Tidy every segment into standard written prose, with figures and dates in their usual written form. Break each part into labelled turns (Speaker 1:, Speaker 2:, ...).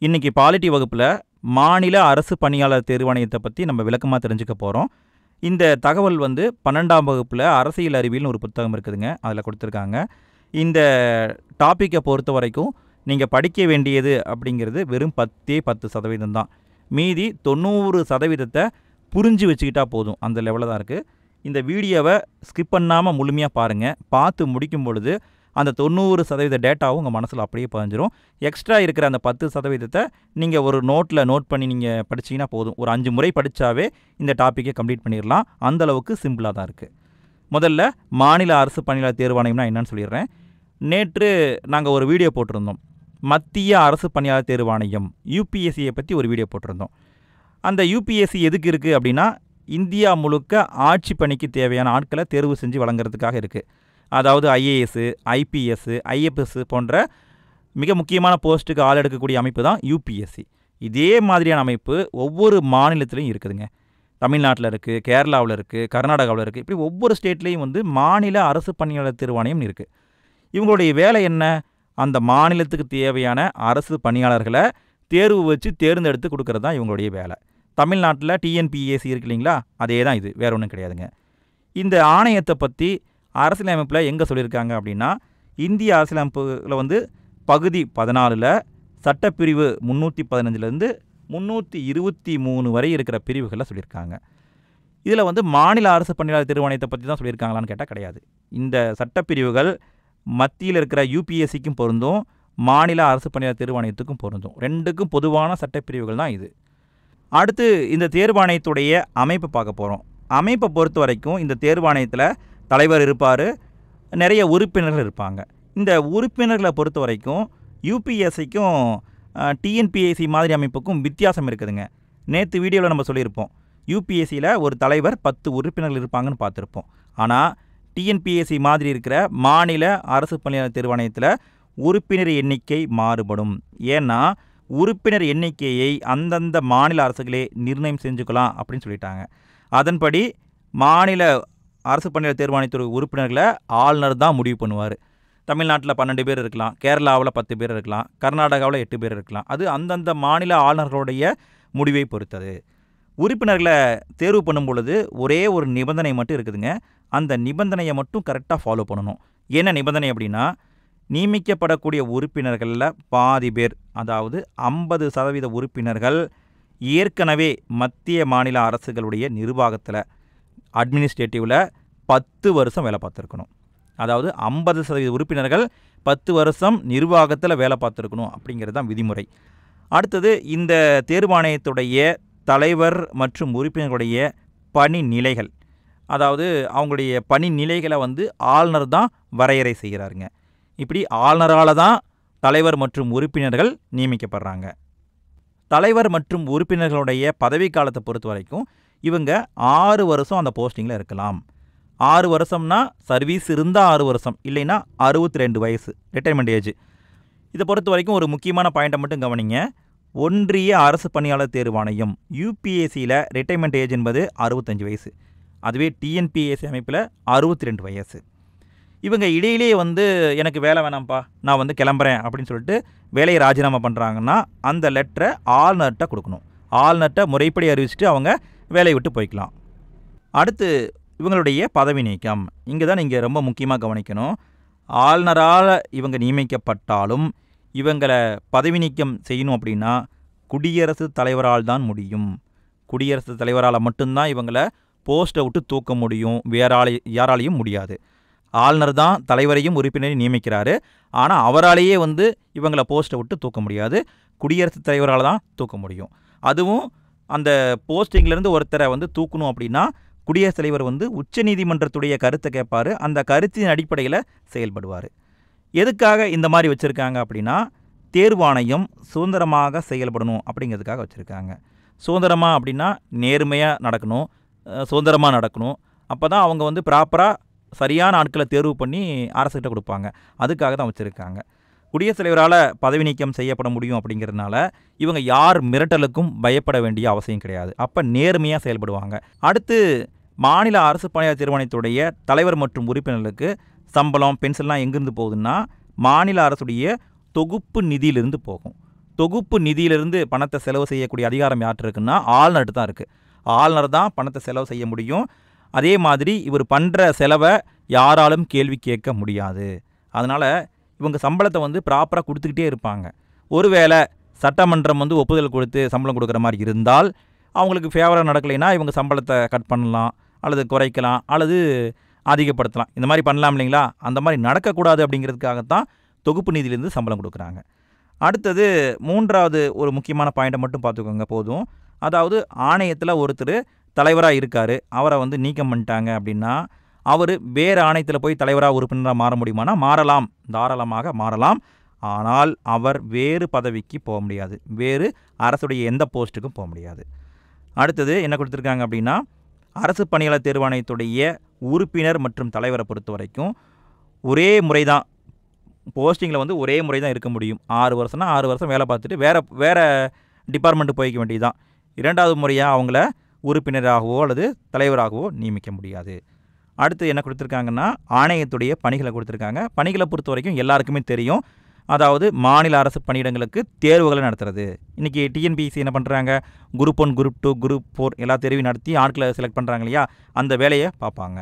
Speaker 1: இன்றைக்கி பாலிட்டி வகுப்பில் மாநில அரசு பணியாளர் தேர்வாணையத்தை பற்றி நம்ம விளக்கமாக தெரிஞ்சுக்க போகிறோம். இந்த தகவல் 12ஆம் வகுப்பில் அரசியல் அறிவியல்னு ஒரு புத்தகம் இருக்குதுங்க, அதில் கொடுத்துருக்காங்க. இந்த டாப்பிக்கை பொறுத்த வரைக்கும் நீங்கள் படிக்க வேண்டியது அப்படிங்கிறது வெறும் 10% தான். மீதி 90% புரிஞ்சு வச்சுக்கிட்டா போதும், அந்த லெவலில் தான் இருக்குது. இந்த வீடியோவை ஸ்கிப் பண்ணாமல் முழுமையாக பாருங்கள். பார்த்து முடிக்கும் பொழுது அந்த 90% டேட்டாவும் உங்கள் மனசில் அப்படியே பதிஞ்சிரும். எக்ஸ்ட்ரா இருக்கிற அந்த 10% நீங்கள் ஒரு நோட்டில் நோட் பண்ணி நீங்கள் படிச்சிங்கன்னா போதும். ஒரு 5 முறை படித்தாவே இந்த டாப்பிக்கை கம்ப்ளீட் பண்ணிடலாம். அந்தளவுக்கு சிம்பிளாக தான் இருக்குது. முதல்ல மாநில அரசு பணியாளர் தேர்வாணையம்னா என்னன்னு சொல்லிடுறேன். நேற்று நாங்கள் ஒரு வீடியோ போட்டிருந்தோம். மத்திய அரசு பணியாளர் தேர்வாணையம் யூபிஎஸ்சியை பற்றி ஒரு வீடியோ போட்டிருந்தோம். அந்த யூபிஎஸ்சி எதுக்கு இருக்குது அப்படின்னா, இந்தியா முழுக்க ஆட்சி பணிக்கு தேவையான ஆட்களை தேர்வு செஞ்சு வழங்குறதுக்காக இருக்குது. அதாவது ஐஏஎஸ், ஐபிஎஸ், ஐஎஃப்எஸ் போன்ற மிக முக்கியமான போஸ்ட்டுக்கு ஆள் எடுக்கக்கூடிய அமைப்பு தான் யூபிஎஸ்சி. இதே மாதிரியான அமைப்பு ஒவ்வொரு மாநிலத்திலையும் இருக்குதுங்க. தமிழ்நாட்டில் இருக்குது, கேரளாவில் இருக்குது, கர்நாடகாவில் இருக்குது. இப்படி ஒவ்வொரு ஸ்டேட்லேயும் மாநில அரசு பணியாளர் தேர்வாணையம் இருக்குது. இவங்களுடைய வேலை என்ன? அந்த மாநிலத்துக்கு தேவையான அரசு பணியாளர்களை தேர்வு வச்சு தேர்ந்தெடுத்து கொடுக்கறது தான் இவங்களுடைய வேலை. தமிழ்நாட்டில் டிஎன்பிஎஸ்சி இருக்கு இல்லைங்களா, அதே தான் இது, வேறு ஒன்றும் கிடையாதுங்க. இந்த ஆணையத்தை பற்றி அரசியலமைப்பில் எங்கே சொல்லியிருக்காங்க அப்படின்னா, இந்திய அரசியலமைப்பில் பகுதி 14 சட்டப்பிரிவு 315 323 வரை இருக்கிற பிரிவுகளில் சொல்லியிருக்காங்க. இதில் மாநில அரசு பணியாளர் தேர்வாணையத்தை பற்றி தான் சொல்லியிருக்காங்களான்னு கேட்டால் கிடையாது. இந்த சட்டப்பிரிவுகள் மத்தியில் இருக்கிற யூபிஎஸ்சிக்கும் பொருந்தும், மாநில அரசு பணியாளர் தேர்வாணையத்துக்கும் பொருந்தும். ரெண்டுக்கும் பொதுவான சட்டப்பிரிவுகள் தான் இது. அடுத்து இந்த தேர்வாணையத்துடைய அமைப்பு பார்க்க போகிறோம். அமைப்பை பொறுத்த வரைக்கும் இந்த தேர்வாணையத்தில் தலைவர் இருப்பார், நிறைய உறுப்பினர்கள் இருப்பாங்க. இந்த உறுப்பினர்களை பொறுத்த வரைக்கும் யூபிஎஸ்சிக்கும் டிஎன்பிஎஸ்சி மாதிரி அமைப்புக்கும் வித்தியாசம் இருக்குதுங்க. நேற்று வீடியோவில் நம்ம சொல்லியிருப்போம், யூபிஎஸ்சியில் ஒரு தலைவர் 10 உறுப்பினர்கள் இருப்பாங்கன்னு பார்த்துருப்போம். ஆனால் டிஎன்பிஎஸ்சி மாதிரி இருக்கிற மாநில அரசு பணியாளர் தேர்வாணையத்தில் உறுப்பினர் எண்ணிக்கை மாறுபடும். ஏன்னா உறுப்பினர் எண்ணிக்கையை அந்தந்த மாநில அரசுகளே நிர்ணயம் செஞ்சுக்கலாம் அப்படின்னு சொல்லிட்டாங்க. அதன்படி மாநில அரசு பணியாளர் தேர்வாணையத்துறை உறுப்பினர்களை ஆளுநர் தான் முடிவு பண்ணுவார். தமிழ்நாட்டில் 12 பேர் இருக்கலாம், கேரளாவில் 10 பேர் இருக்கலாம், கர்நாடகாவில் 8 பேர் இருக்கலாம். அது அந்தந்த மாநில ஆளுநர்களுடைய முடிவை பொறுத்தது. உறுப்பினர்களை தேர்வு பண்ணும் பொழுது ஒரே ஒரு நிபந்தனை மட்டும் இருக்குதுங்க. அந்த நிபந்தனையை மட்டும் கரெக்டாக ஃபாலோ பண்ணணும். என்ன நிபந்தனை அப்படின்னா, நியமிக்கப்படக்கூடிய உறுப்பினர்களில் பாதி பேர், அதாவது 50% உறுப்பினர்கள் ஏற்கனவே மத்திய மாநில அரசுகளுடைய நிர்வாகத்தில் அட்மினிஸ்ட்ரேட்டிவில் 10 வருஷம் வேலை பார்த்துருக்கணும். அதாவது 50% உறுப்பினர்கள் 10 வருஷம் நிர்வாகத்தில் வேலை பார்த்துருக்கணும் அப்படிங்கிறது தான் விதிமுறை. அடுத்தது இந்த தேர்வாணையத்துடைய தலைவர் மற்றும் உறுப்பினர்களுடைய பணி நிலைகள், அதாவது அவங்களுடைய பணி நிலைகளை ஆளுநர் தான் வரையறை செய்கிறாருங்க. இப்படி ஆளுநரால் தான் தலைவர் மற்றும் உறுப்பினர்கள் நியமிக்கப்படுறாங்க. தலைவர் மற்றும் உறுப்பினர்களுடைய பதவி காலத்தை பொறுத்த வரைக்கும் இவங்க 6 வருஷம் அந்த போஸ்டிங்கில் இருக்கலாம். 6 வருஷம்னா சர்வீஸ் இருந்தால் 6 வருஷம், இல்லைன்னா 62 வயசு ரிட்டைர்மெண்ட் ஏஜ். இதை பொறுத்த வரைக்கும் ஒரு முக்கியமான பாயிண்ட்டை மட்டும் கவனிங்க. ஒன்றிய அரசு பணியாளர் தேர்வாணையம் யூபிஎஸ்சியில் ரிட்டைர்மெண்ட் ஏஜ் என்பது 65 வயசு. அதுவே டிஎன்பிஎஸ்சி அமைப்பில் 62 வயசு. இவங்க இடையிலே எனக்கு வேலை வேணாம்ப்பா, நான் கிளம்புறேன் அப்படின்னு சொல்லிட்டு வேலையை ராஜினாமா பண்ணுறாங்கன்னா அந்த லெட்டரை ஆளுநர்கிட்ட கொடுக்கணும். ஆளுநர்கிட்ட முறைப்படி அறிவிச்சுட்டு அவங்க வேலையை விட்டு போய்க்கலாம். அடுத்து இவங்களுடைய பதவி நீக்கம். இங்கே தான் நீங்கள் ரொம்ப முக்கியமாக கவனிக்கணும். ஆளுநரால் இவங்க நியமிக்கப்பட்டாலும் இவங்களை பதவி நீக்கம் செய்யணும் அப்படின்னா குடியரசுத் தலைவரால் தான் முடியும். குடியரசுத் தலைவரால் மட்டும்தான் இவங்களை போஸ்ட்டை விட்டு தூக்க முடியும், யாராலையும் முடியாது. ஆளுநர் தான் தலைவரையும் உறுப்பினரையும் நியமிக்கிறாரு. ஆனால் அவராலேயே இவங்களை போஸ்ட்டை விட்டு தூக்க முடியாது, குடியரசுத் தலைவரால் தான் தூக்க முடியும். அதுவும் அந்த போஸ்டிங்லேருந்து ஒருத்தரை தூக்கணும் அப்படின்னா குடியரசுத் தலைவர் உச்சநீதிமன்றத்துடைய கருத்தை கேட்பார். அந்த கருத்தின் அடிப்படையில் செயல்படுவார். எதுக்காக இந்த மாதிரி வச்சுருக்காங்க அப்படின்னா, தேர்வாணையம் சுதந்திரமாக செயல்படணும் அப்படிங்கிறதுக்காக வச்சுருக்காங்க. சுதந்திரமாக அப்படின்னா நேர்மையாக நடக்கணும், சுதந்திரமாக நடக்கணும். அப்போ தான் அவங்க ப்ராப்பராக சரியான ஆட்களை தேர்வு பண்ணி அரசுகிட்ட கொடுப்பாங்க. அதுக்காக தான் வச்சுருக்காங்க. குடியரசுத் தலைவரால் பதவி நீக்கம் செய்யப்பட முடியும் அப்படிங்கிறதுனால இவங்க யார் மிரட்டலுக்கும் பயப்பட வேண்டிய அவசியம் கிடையாது. அப்போ நேர்மையாக செயல்படுவாங்க. அடுத்து மாநில அரசு பணியாளர் தேர்வாணையத்துடைய தலைவர் மற்றும் உறுப்பினர்களுக்கு சம்பளம், பென்ஷன்லாம் எங்கேருந்து போகுதுன்னா மாநில அரசுடைய தொகுப்பு நிதியிலிருந்து போகும். தொகுப்பு நிதியிலிருந்து பணத்தை செலவு செய்யக்கூடிய அதிகாரம் யார்கிட்ட இருக்குன்னா ஆளுநர்கிட்ட தான் இருக்குது. ஆளுநர் தான் பணத்தை செலவு செய்ய முடியும். அதே மாதிரி இவர் பண்ணுற செலவை யாராலும் கேள்வி கேட்க முடியாது. அதனால் இவங்க சம்பளத்தை வந்து ப்ராப்பராக கொடுத்துக்கிட்டே இருப்பாங்க. ஒருவேளை சட்டமன்றம் வந்து ஒப்புதல் கொடுத்து சம்பளம் கொடுக்குற மாதிரி இருந்தால் அவங்களுக்கு ஃபேவராக நடக்கலைன்னா இவங்க சம்பளத்தை கட் பண்ணலாம், அல்லது குறைக்கலாம், அல்லது அதிகப்படுத்தலாம். இந்த மாதிரி பண்ணலாம் இல்லைங்களா? அந்த மாதிரி நடக்கக்கூடாது அப்படிங்கிறதுக்காகத்தான் தொகுப்பு நிதியிலேருந்து சம்பளம் கொடுக்குறாங்க. அடுத்தது 3வது ஒரு முக்கியமான பாயிண்ட்டை மட்டும் பார்த்துக்கோங்க போதும். அதாவது ஆணையத்தில் ஒருத்தர் தலைவராக இருக்கார், அவரை வந்து நீக்கம் பண்ணிட்டாங்க அப்படின்னா அவர் வேறு ஆணையத்தில் போய் தலைவராக உறுப்பினராக மாற முடியுமானா மாறலாம், தாராளமாக மாறலாம். ஆனால் அவர் வேறு பதவிக்கு போக முடியாது, வேறு அரசுடைய எந்த போஸ்ட்டுக்கும் போக முடியாது. அடுத்தது என்ன கொடுத்துருக்காங்க அப்படின்னா அரசு பணியாளர் தேர்வாணையத்துடைய உறுப்பினர் மற்றும் தலைவரை பொறுத்த வரைக்கும் ஒரே முறை தான் போஸ்டிங்கில் வந்து ஒரே முறை தான் இருக்க முடியும். 6 வருஷம்னா 6 வருஷம் வேலை பார்த்துட்டு வேறு டிபார்ட்மெண்ட்டு போய்க்க வேண்டியது தான். 2வது முறையாக அவங்கள உறுப்பினராகவோ அல்லது தலைவராகவோ நியமிக்க முடியாது. அடுத்து என்ன கொடுத்துருக்காங்கன்னா ஆணையத்துடைய பணிகளை கொடுத்துருக்காங்க. பணிகளை பொறுத்த வரைக்கும் எல்லாருக்குமே தெரியும். அதாவது மாநில அரசு பணியிடங்களுக்கு தேர்வுகளை நடத்துறது. இன்றைக்கி டிஎன்பிஎஸ்சி என்ன பண்ணுறாங்க, குரூப் 1, குரூப் 2, குரூப் 4 எல்லா தேர்வையும் நடத்தி ஆட்களை செலக்ட் பண்ணுறாங்க இல்லையா? அந்த வேலையை பார்ப்பாங்க.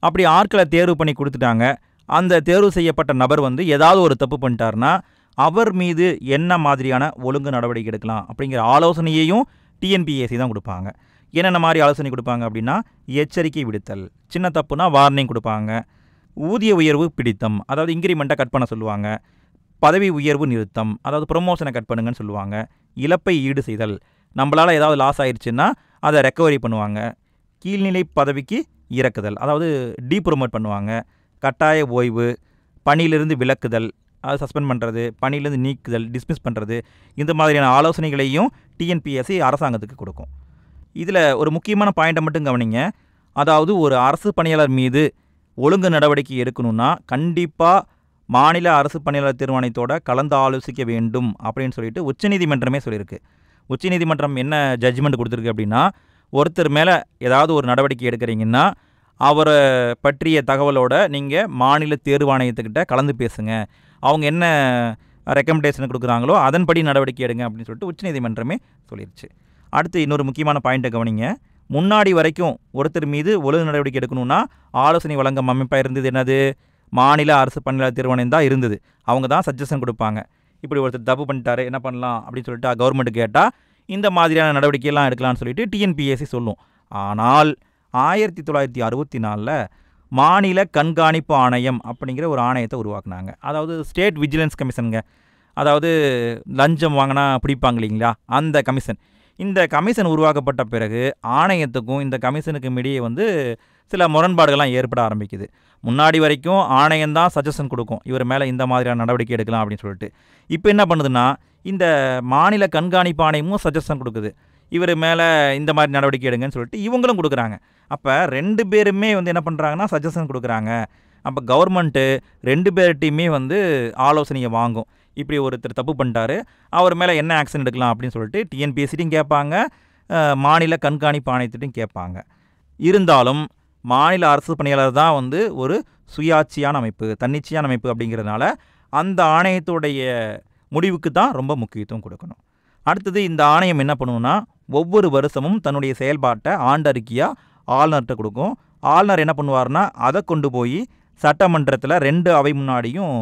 Speaker 1: அப்படி ஆட்களை தேர்வு பண்ணி கொடுத்துட்டாங்க. அந்த தேர்வு செய்யப்பட்ட நபர் வந்து ஏதாவது ஒரு தப்பு பண்ணிட்டாருன்னா அவர் மீது என்ன மாதிரியான ஒழுங்கு நடவடிக்கை எடுக்கலாம் அப்படிங்கிற ஆலோசனையையும் டிஎன்பிஎஸ்சி தான் கொடுப்பாங்க. என்னென்ன மாதிரி ஆலோசனை கொடுப்பாங்க அப்படின்னா எச்சரிக்கை விடுத்தல், சின்ன தப்புனா வார்னிங் கொடுப்பாங்க, ஊதிய உயர்வு பிடித்தம், அதாவது இன்க்ரிமெண்ட்டை கட் பண்ண சொல்லுவாங்க, பதவி உயர்வு நிறுத்தம், அதாவது ப்ரொமோஷனை கட் பண்ணுங்கன்னு சொல்லுவாங்க, இழப்பை ஈடு செய்தல், நம்மளால் ஏதாவது லாஸ் ஆயிடுச்சுன்னா அதை ரெக்கவரி பண்ணுவாங்க, கீழ்நிலை பதவிக்கு இறக்குதல், அதாவது டீப்ரொமோட் பண்ணுவாங்க, கட்டாய ஓய்வு, பணியிலிருந்து விலக்குதல், அது சஸ்பெண்ட் பண்ணுறது, பணியிலேருந்து நீக்குதல், டிஸ்மிஸ் பண்ணுறது, இந்த மாதிரியான ஆலோசனைகளையும் டிஎன்பிஎஸ்சி அரசாங்கத்துக்கு கொடுக்கும். இதில் ஒரு முக்கியமான பாயிண்ட்டை மட்டும் கவனிங்க. அதாவது ஒரு அரசு பணியாளர் மீது ஒழுங்கு நடவடிக்கை எடுக்கணும்னா கண்டிப்பாக மாநில அரசு பணியாளர் தேர்வாணையத்தோட கலந்து ஆலோசிக்க வேண்டும் அப்படின்னு சொல்லிட்டு உச்சநீதிமன்றமே சொல்லியிருக்கு. உச்சநீதிமன்றம் என்ன ஜட்ஜ்மெண்ட் கொடுத்துருக்கு அப்படின்னா ஒருத்தர் மேலே ஏதாவது ஒரு நடவடிக்கை எடுக்கிறீங்கன்னா அவரை பற்றிய தகவலோட நீங்கள் மாநில தேர்வாணையத்துக்கிட்ட கலந்து பேசுங்க, அவங்க என்ன ரெக்கமெண்டேஷன் கொடுக்குறாங்களோ அதன்படி நடவடிக்கை எடுங்க அப்படின்னு சொல்லிட்டு உச்சநீதிமன்றமே சொல்லிடுச்சு. அடுத்து இன்னொரு முக்கியமான பாயிண்ட்டை கவனிங்க. முன்னாடி வரைக்கும் ஒருத்தர் மீது ஒழுங்கு நடவடிக்கை எடுக்கணும்னா ஆலோசனை வழங்கும் அமைப்பாக இருந்தது என்னது, மாநில அரசு பணியாளர் தேர்வாணையம் தான் இருந்தது. அவங்க தான் சஜஷன் கொடுப்பாங்க. இப்படி ஒருத்தர் தப்பு பண்ணிட்டாரு என்ன பண்ணலாம் அப்படின்னு சொல்லிட்டு கவர்மெண்ட் கேட்டால் இந்த மாதிரியான நடவடிக்கையெல்லாம் எடுக்கலாம்னு சொல்லிட்டு டிஎன்பிஎஸ்சி சொல்லும். ஆனால் 1964 மாநில கண்காணிப்பு ஆணையம் அப்படிங்கிற ஒரு ஆணையத்தை உருவாக்குனாங்க. அதாவது ஸ்டேட் விஜிலன்ஸ் கமிஷனுங்க. அதாவது லஞ்சம் வாங்கினா பிடிப்பாங்க இல்லைங்களா, அந்த கமிஷன். இந்த கமிஷன் உருவாக்கப்பட்ட பிறகு ஆணையத்துக்கும் இந்த கமிஷனுக்கும் இடையே வந்து சில முரண்பாடுகள்லாம் ஏற்பட ஆரம்பிக்குது. முன்னாடி வரைக்கும் ஆணையம்தான் சஜஷன் கொடுக்கும், இவர் மேலே இந்த மாதிரியான நடவடிக்கை எடுக்கலாம் அப்படின்னு சொல்லிட்டு. இப்போ என்ன பண்ணுதுன்னா இந்த மாநில கண்காணிப்பு ஆணையமும் சஜஷன் கொடுக்குது, இவர் மேலே இந்த மாதிரி நடவடிக்கை எடுங்கன்னு சொல்லிட்டு இவங்களும் கொடுக்குறாங்க. அப்போ 2 பேருமே வந்து என்ன பண்ணுறாங்கன்னா சஜஷன் கொடுக்குறாங்க. அப்போ கவர்மெண்ட்டு 2 பேர்கிட்டையுமே வந்து ஆலோசனையை வாங்கும். இப்படி ஒருத்தர் தப்பு பண்ணிட்டாரு, அவர் மேலே என்ன ஆக்ஷன் எடுக்கலாம் அப்படின்னு சொல்லிட்டு டிஎன்பிஎஸ்சிட்டையும் கேட்பாங்க, மாநில கண்காணிப்பு ஆணையத்திட்டையும் கேட்பாங்க. இருந்தாலும் மாநில அரசு பணியாளர் தான் வந்து ஒரு சுயாட்சியான அமைப்பு, தன்னிச்சையான அமைப்பு அப்படிங்கிறதுனால அந்த ஆணையத்துடைய முடிவுக்கு தான் ரொம்ப முக்கியத்துவம் கொடுக்கணும். அடுத்தது இந்த ஆணையம் என்ன பண்ணுவோன்னா ஒவ்வொரு வருஷமும் தன்னுடைய செயல்பாட்டை ஆண்டறிக்கையாக ஆளுநர்கிட்ட கொடுக்கும். ஆளுநர் என்ன பண்ணுவார்னா அதை கொண்டு போய் சட்டமன்றத்தில் 2 அவை முன்னாடியும்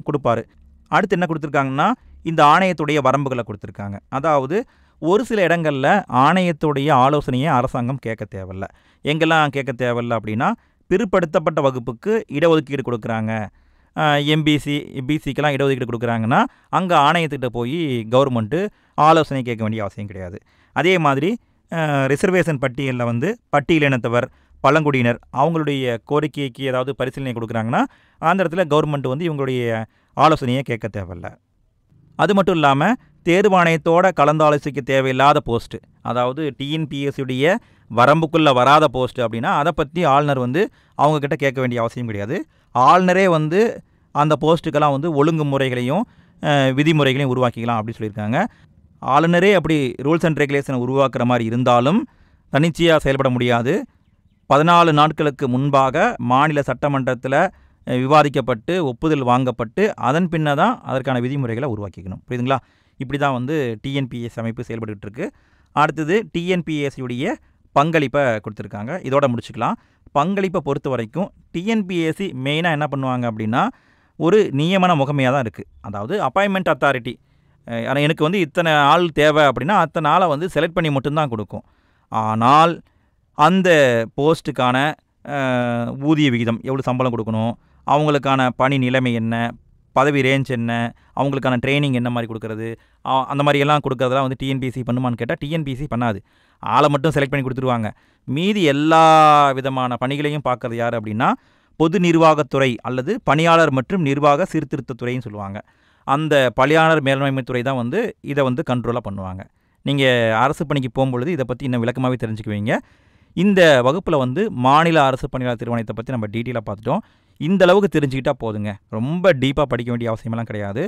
Speaker 1: கொடுப்பாரு. அடுத்து என்ன கொடுத்துருக்காங்கன்னா இந்த ஆணையத்துடைய வரம்புகளை கொடுத்துருக்காங்க. அதாவது ஒரு சில இடங்களில் ஆணையத்துடைய ஆலோசனையை அரசாங்கம் கேட்க தேவையில்லை. எங்கெல்லாம் கேட்க தேவையில்லை அப்படின்னா பிற்படுத்தப்பட்ட வகுப்புக்கு இடஒதுக்கீடு கொடுக்குறாங்க, எம்பிசி பிசிக்கெல்லாம் இடஒதுக்கீடு கொடுக்குறாங்கன்னா அங்கே ஆணையத்துக்கிட்ட போய் கவர்மெண்ட்டு ஆலோசனை கேட்க வேண்டிய அவசியம் கிடையாது. அதே மாதிரி ரிசர்வேஷன் பட்டியலில் வந்து பட்டியலினத்தவர், பழங்குடியினர் அவங்களுடைய கோரிக்கைக்கு ஏதாவது பரிசீலனை கொடுக்குறாங்கன்னா அந்த இடத்துல கவர்மெண்ட் வந்து இவங்களுடைய ஆலோசனையை கேட்க தேவையில்லை. அது மட்டும் இல்லாமல் தேர்வாணையத்தோட கலந்து ஆலோசிக்க தேவையில்லாத போஸ்ட்டு, அதாவது டிஎன்பிஎஸ்சியுடைய வரம்புக்குள்ளே வராத போஸ்ட்டு அப்படின்னா அதை பற்றி ஆளுநர் வந்து அவங்கக்கிட்ட கேட்க வேண்டிய அவசியம் கிடையாது. ஆளுநரே வந்து அந்த போஸ்ட்டுக்கெல்லாம் வந்து ஒழுங்குமுறைகளையும் விதிமுறைகளையும் உருவாக்கிக்கலாம் அப்படின்னு சொல்லியிருக்காங்க. ஆளுநரே அப்படி ரூல்ஸ் அண்ட் ரெகுலேஷனை உருவாக்குற மாதிரி இருந்தாலும் தன்னிச்சையாக செயல்பட முடியாது. 14 நாட்களுக்கு முன்பாக மாநில சட்டமன்றத்தில் விவாதிக்கப்பட்டு ஒப்புதல் வாங்கப்பட்டு அதன் பின்ன தான் அதற்கான விதிமுறைகளை உருவாக்கிக்கணும். புரியுதுங்களா? இப்படி தான் வந்து டிஎன்பிஎஸ்சி அமைப்பு செயல்பட்டுக்கிட்டு இருக்கு. அடுத்தது டிஎன்பிஎஸ்சியுடைய பங்களிப்பை கொடுத்துருக்காங்க. இதோட முடிச்சுக்கலாம். பங்களிப்பை பொறுத்த வரைக்கும் டிஎன்பிஎஸ்சி மெயினாக என்ன பண்ணுவாங்க அப்படின்னா, ஒரு நியமன முகமையாக தான் இருக்குது. அதாவது அப்பாயின்மெண்ட் அத்தாரிட்டி. ஆனால் எனக்கு வந்து இத்தனை ஆள் தேவை அப்படின்னா அத்தனை ஆளை வந்து செலக்ட் பண்ணி மட்டும்தான் கொடுக்கும். ஆனால் அந்த போஸ்ட்டுக்கான ஊதிய விகிதம், எவ்வளோ சம்பளம் கொடுக்கணும், அவங்களுக்கான பணி நிலைமை என்ன, பதவி ரேஞ்ச் என்ன, அவங்களுக்கான ட்ரைனிங் என்ன மாதிரி கொடுக்குறது, அந்த மாதிரியெல்லாம் கொடுக்குறதெல்லாம் வந்து டிஎன்பிஎஸ்சி பண்ணுமான்னு கேட்டால் டிஎன்பிஎஸ்சி பண்ணாது. ஆளை மட்டும் செலக்ட் பண்ணி கொடுத்துருவாங்க. மீதி எல்லா விதமான பணிகளையும் பார்க்குறது யார் அப்படின்னா பொது நிர்வாகத்துறை அல்லது பணியாளர் மற்றும் நிர்வாக சீர்திருத்தத்துறைன்னு சொல்லுவாங்க. அந்த பணியாளர் மேலாண்மைத்துறை தான் வந்து இதை வந்து கண்ட்ரோலாக பண்ணுவாங்க. நீங்கள் அரசு பணிக்கு போகும்பொழுது இதை பற்றி இன்னும் விளக்கமாகவே தெரிஞ்சுக்குவீங்க. இந்த வகுப்பில் வந்து மாநில அரசு பணியாளர் தேர்வாணையத்தை பற்றி நம்ம டீட்டெயிலாக பார்த்துட்டோம். இந்த அளவுக்கு தெரிஞ்சுக்கிட்டால் போதுங்க. ரொம்ப டீப்பாக படிக்க வேண்டிய அவசியமெல்லாம் கிடையாது.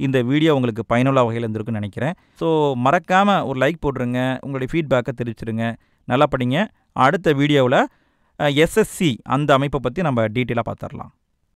Speaker 1: இந்த வீடியோ உங்களுக்கு பயனுள்ள வகையில் இருந்திருக்குன்னு நினைக்கிறேன். ஸோ மறக்காமல் ஒரு லைக் போட்டுருங்க, உங்களுடைய ஃபீட்பேக்கை தெரிவிச்சிருங்க. நல்லா படிங்க. அடுத்த வீடியோவில் எஸ்எஸ்சி அந்த அமைப்பை பற்றி நம்ம டீட்டெயிலாக பார்த்துடலாம்.